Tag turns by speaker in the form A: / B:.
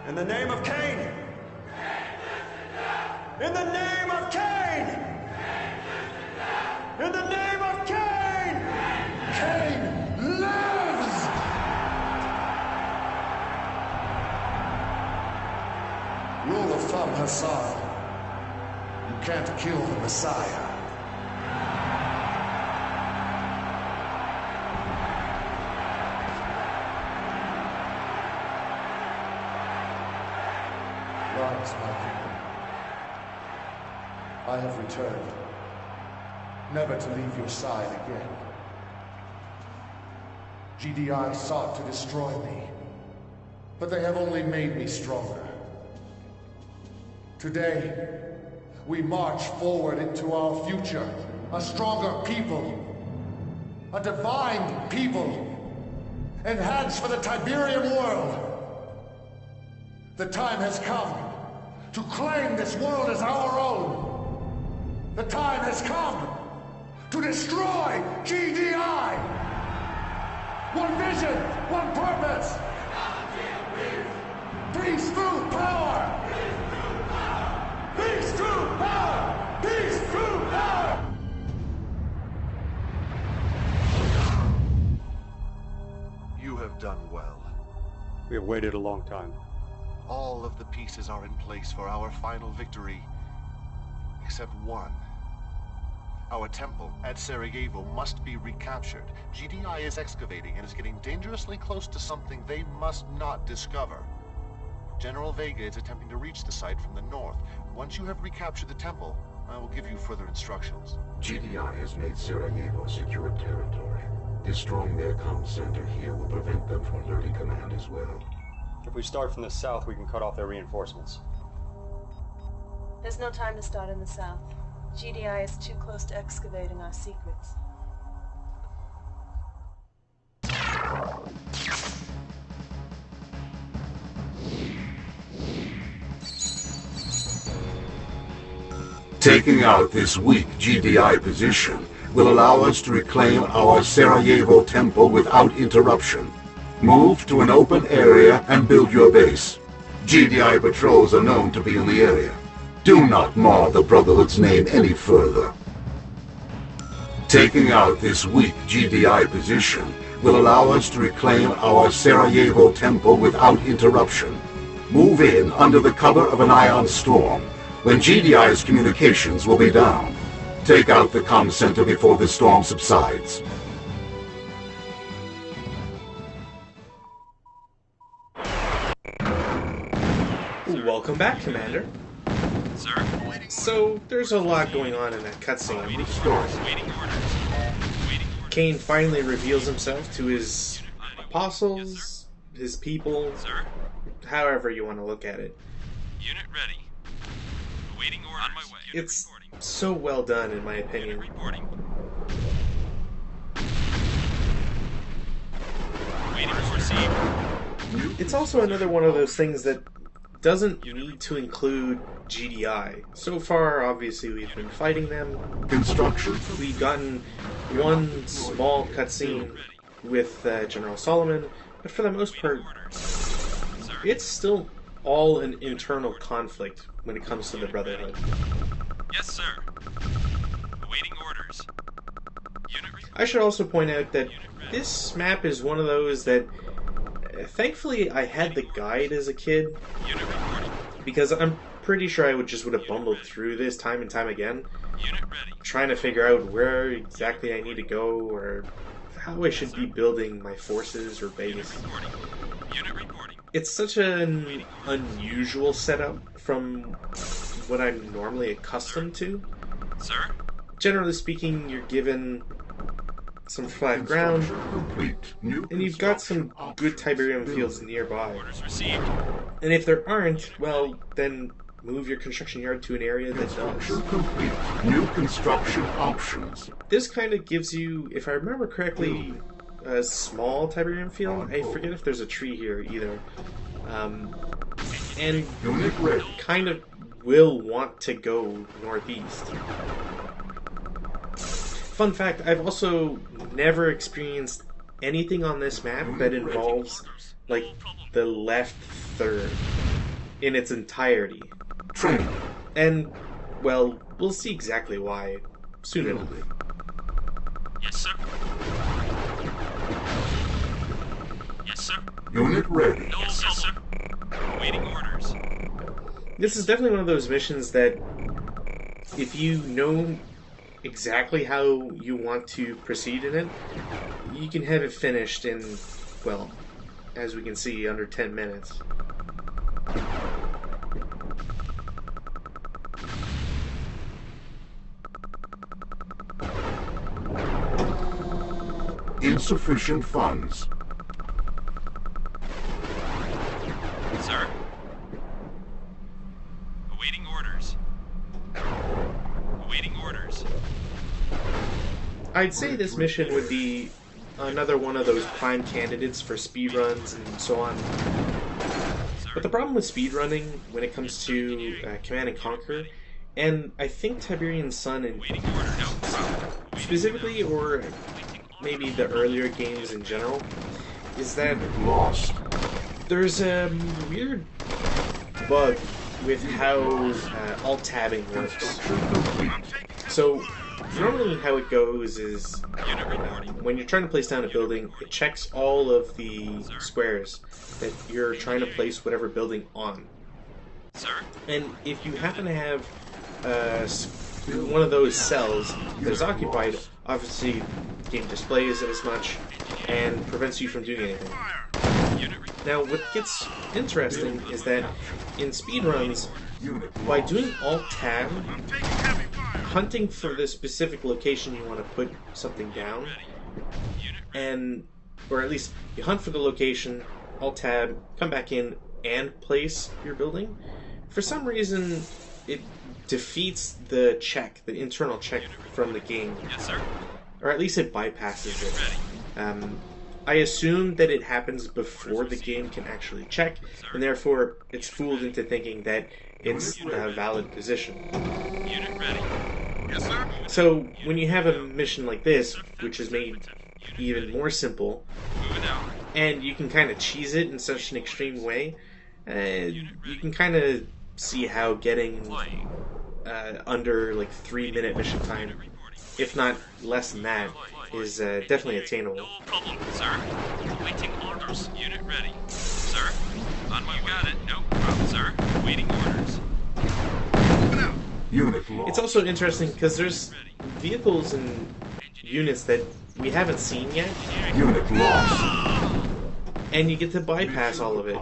A: In the name of Cain! In the name of Cain! In the name of Cain! Cain lives! Rule of thumb, Hassan. You can't kill the Messiah. Rise, my people. I have returned, never to leave your side again. GDI sought to destroy me, but they have only made me stronger. Today, we march forward into our future, a stronger people, a divine people, enhanced for the Tiberium world. The time has come to claim this world as our own. The time has come to destroy GDI. One vision, one purpose. Peace through power. Peace through power. Peace through power.
B: You have done well.
C: We have waited a long time.
B: All of the pieces are in place for our final victory, except one. Our temple at Sarajevo must be recaptured. GDI is excavating and is getting dangerously close to something they must not discover. General Vega is attempting to reach the site from the north. Once you have recaptured the temple, I will give you further instructions.
D: GDI has made Sarajevo secure territory. Destroying their comm center here will prevent them from alerting command as well.
C: If we start from the south, we can cut off their reinforcements.
E: There's no time to start in the south. GDI is too close to excavating our secrets.
D: Taking out this weak GDI position will allow us to reclaim our Sarajevo temple without interruption. Move to an open area and build your base. GDI patrols are known to be in the area. Do not mar the Brotherhood's name any further. Taking out this weak GDI position will allow us to reclaim our Sarajevo temple without interruption. Move in under the cover of an ion storm, when GDI's communications will be down. Take out the comm center before the storm subsides.
F: Welcome back, Commander.
G: Sir?
F: So, there's a lot going on in that cutscene.
G: Waiting orders.
F: Cain finally reveals himself to his apostles, his people,
G: Sir?
F: however you want to look at it.
G: Unit ready. Awaiting orders. On my way. Unit
F: It's
G: reporting.
F: so well done, in my opinion.
G: Unit reporting. Waiting to receive.
F: It's also another one of those things that doesn't need to include GDI. So far, obviously, we've been fighting them.
D: Construction.
F: We've gotten one small cutscene with General Solomon, but for the most part, it's still all an internal conflict when it comes to the Brotherhood.
G: Yes, sir. Awaiting orders. Unit reporting.
F: I should also point out that this map is one of those that thankfully I had the guide as a kid,
G: Unit reporting.
F: because I'm pretty sure I would have bumbled through this time and time again,
G: Unit ready.
F: trying to figure out where exactly I need to go or how I should be building my forces or base.
G: Reporting. Unit reporting.
F: It's such an unusual setup from what I'm normally accustomed to.
G: Sir?
D: Generally speaking, you're given some flat ground, and you've got some good Tiberium fields nearby.
G: Orders received.
D: And if there aren't, well, then move your construction yard to an area that does.
H: Complete. New construction options.
D: This kind of gives you, if I remember correctly, a small Tiberium field. I forget if there's a tree here either. And
H: Unit ready.
D: kind of will want to go northeast. Fun fact, I've also never experienced anything on this map that involves, like, the left third.
F: in its entirety.
D: Training.
F: And, well, we'll see exactly why soon enough.
G: Yes, sir. Yes, sir.
D: Unit ready.
G: No, yes, sir. Awaiting orders.
F: This is definitely one of those missions that, if you know exactly how you want to proceed in it, you can have it finished in, well, as we can see, under 10 minutes.
D: Insufficient funds.
G: Sir. Awaiting orders. Awaiting orders.
F: I'd say this mission would be another one of those prime candidates for speedruns and so on. But the problem with speedrunning when it comes to Command and Conquer, and I think Tiberian Sun and
G: Awaiting order. No problem.
F: specifically, or maybe the earlier games in general, is that
D: Lost.
F: there's a weird bug with how alt-tabbing works. So, normally how it goes is,
G: Unit reporting.
F: when you're trying to place down a building, it checks all of the squares that you're trying to place whatever building on.
G: Sir.
F: And if you happen to have one of those cells that is occupied, obviously the game displays it as much and prevents you from doing anything.
G: Unit
F: Now, what gets interesting is that in speedruns, by doing Alt-Tab, hunting for the specific location you want to put something down, and, or at least you hunt for the location, Alt-Tab, come back in, and place your building, for some reason it defeats the check, the internal check from the game,
G: Yes, sir.
F: or at least it bypasses
G: Unit
F: it.
G: ready.
F: I assume that it happens before the game can actually check, and therefore it's fooled into thinking that it's a valid position.
G: Unit ready. Yes, sir.
F: So when you have a mission like this, which is made even more simple,
G: Moving out.
F: and you can kind of cheese it in such an extreme way, you can kind of see how getting
G: Flying.
F: under like 3-minute mission time, if not less than that, is definitely attainable.
G: No problem, sir. Awaiting orders. Unit ready. Sir. On my way. Got it. No problem, sir. Waiting orders.
D: Unit lost.
F: It's also interesting because there's vehicles and units that we haven't seen yet,
D: Unit lost.
F: and you get to bypass all of it.